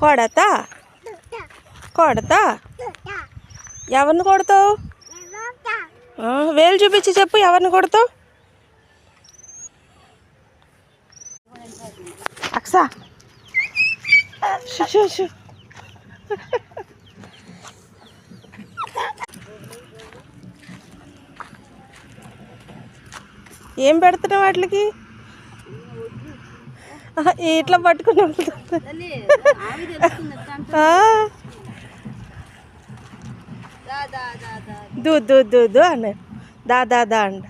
కొడతా కొడతా. ఎవరిని కొడతావు? వేలు చూపించి చెప్పు, ఎవరిని కొడతావు? అక్సా షూ ఏం పెడుతున్నావు వాటికి? ఇట్లా పట్టుకుని దూ దూ దూ దూ అన్న దా అండ.